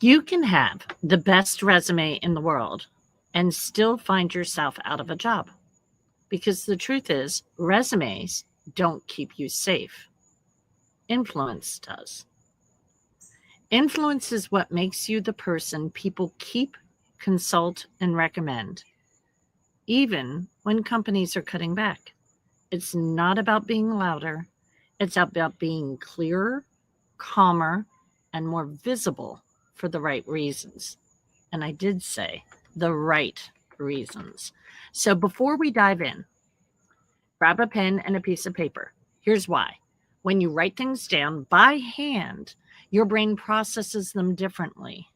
You can have the best resume in the world and still find yourself out of a job. Because the truth is, resumes don't keep you safe. Influence does. Influence is what makes you the person people keep, consult, and recommend, even when companies are cutting back. It's not about being louder. It's about being clearer, calmer, and more visible for the right reasons. And I did say the right reasons. So before we dive in, grab a pen and a piece of paper. Here's why. When you write things down by hand, your brain processes them differently.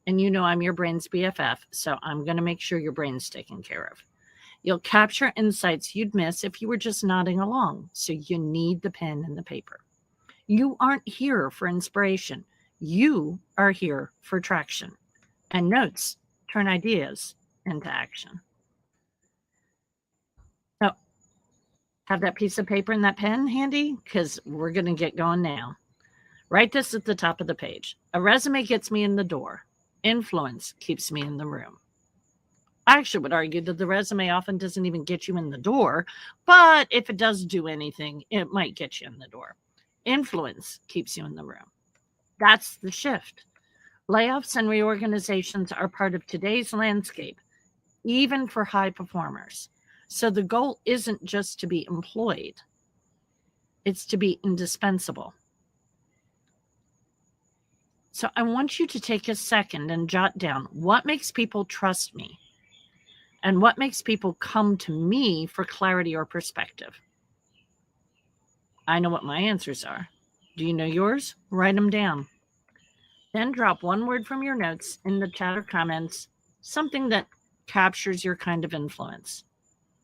And you know I'm your brain's BFF, so I'm going to make sure your brain's taken care of. You'll capture insights you'd miss if you were just nodding along, so you need the pen and the paper. You aren't here for inspiration. You are here for traction. And notes turn ideas into action. So, have that piece of paper and that pen handy? Because we're going to get going now. Write this at the top of the page. A resume gets me in the door. Influence keeps me in the room. I actually would argue that the resume often doesn't even get you in the door, but if it does do anything, it might get you in the door. Influence keeps you in the room. That's the shift. Layoffs and reorganizations are part of today's landscape, even for high performers. So the goal isn't just to be employed, it's to be indispensable. So I want you to take a second and jot down what makes people trust me and what makes people come to me for clarity or perspective. I know what my answers are. Do you know yours? Write them down. Then drop one word from your notes in the chat or comments, something that captures your kind of influence.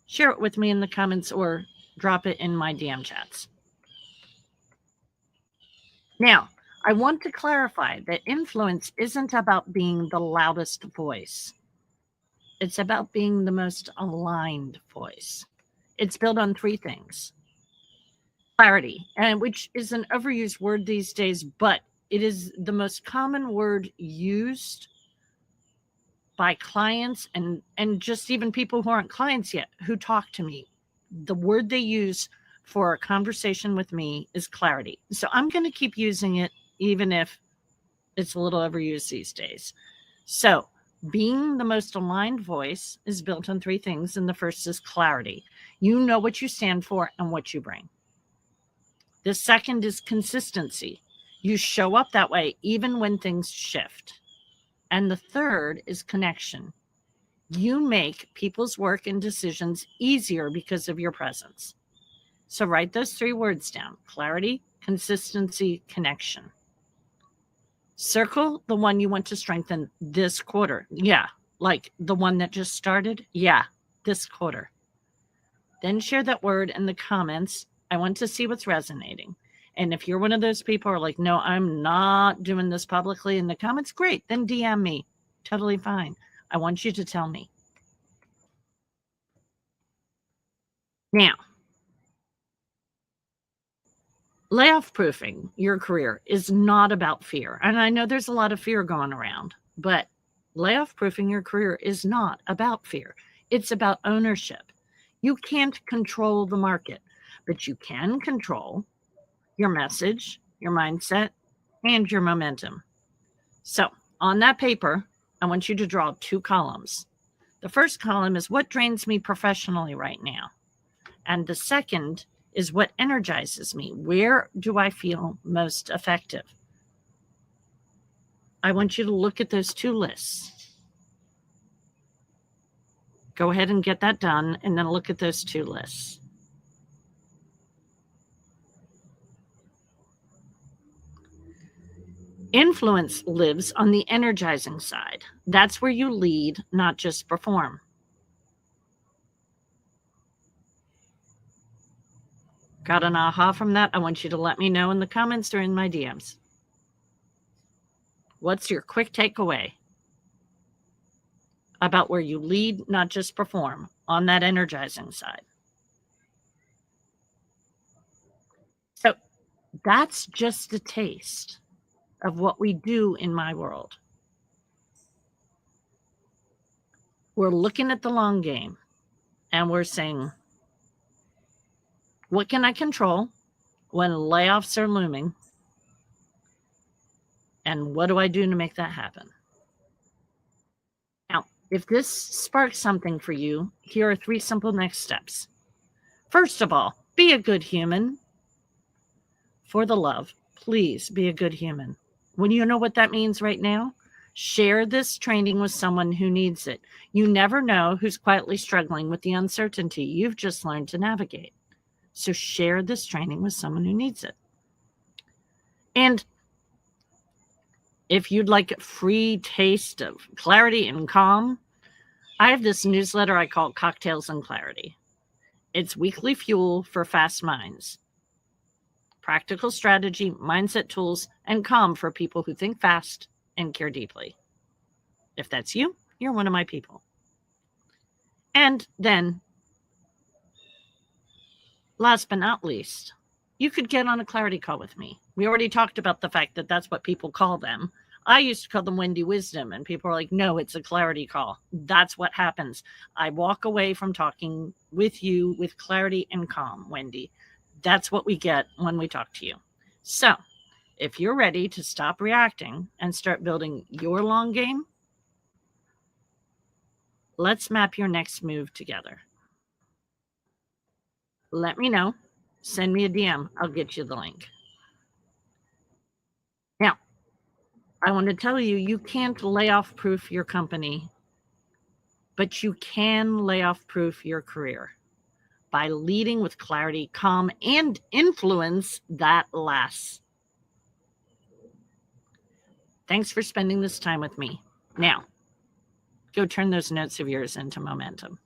Share it with me in the comments or drop it in my DM chats. Now, I want to clarify that influence isn't about being the loudest voice. It's about being the most aligned voice. It's built on three things. Clarity, and which is an overused word these days, but it is the most common word used by clients and just even people who aren't clients yet who talk to me. The word they use for a conversation with me is clarity. So I'm going to keep using it even if it's a little overused these days. So being the most aligned voice is built on three things, and the first is clarity. You know what you stand for and what you bring. The second is consistency. You show up that way even when things shift. And the third is connection. You make people's work and decisions easier because of your presence. So write those three words down: clarity, consistency, connection. Circle the one you want to strengthen this quarter. Yeah, like the one that just started. Yeah, this quarter. Then share that word in the comments. I want to see what's resonating. And if you're one of those people who are like, no, I'm not doing this publicly in the comments, great. Then DM me. Totally fine. I want you to tell me. Now, layoff proofing your career is not about fear. And I know there's a lot of fear going around, but layoff proofing your career is not about fear. It's about ownership. You can't control the market, but you can control your message, your mindset, and your momentum. So on that paper, I want you to draw two columns. The first column is what drains me professionally right now. And the second is what energizes me. Where do I feel most effective? I want you to look at those two lists. Go ahead and get that done, and then look at those two lists. Influence lives on the energizing side. That's where you lead, not just perform. Got an aha from that? I want you to let me know in the comments or in my DMs. What's your quick takeaway about where you lead, not just perform, on that energizing side? So that's just a taste. of what we do in my world. We're looking at the long game and we're saying, what can I control when layoffs are looming? And what do I do to make that happen? Now, if this sparks something for you, here are 3 simple next steps. First of all, be a good human. For the love, please be a good human. When you know what that means right now, share this training with someone who needs it. You never know who's quietly struggling with the uncertainty you've just learned to navigate. So share this training with someone who needs it. And if you'd like a free taste of clarity and calm, I have this newsletter I call Cocktails and Clarity. It's weekly fuel for fast minds. Practical strategy, mindset tools, and calm for people who think fast and care deeply. If that's you, you're one of my people. And then, last but not least, you could get on a clarity call with me. We already talked about the fact that that's what people call them. I used to call them Wendy Wisdom, and people are like, no, it's a clarity call. That's what happens. I walk away from talking with you with clarity and calm, Wendy. That's what we get when we talk to you. So if you're ready to stop reacting and start building your long game, let's map your next move together. Let me know. Send me a DM. I'll get you the link. Now, I want to tell you, you can't layoff proof your company, but you can layoff proof your career by leading with clarity, calm, and influence that lasts. Thanks for spending this time with me. Now, go turn those notes of yours into momentum.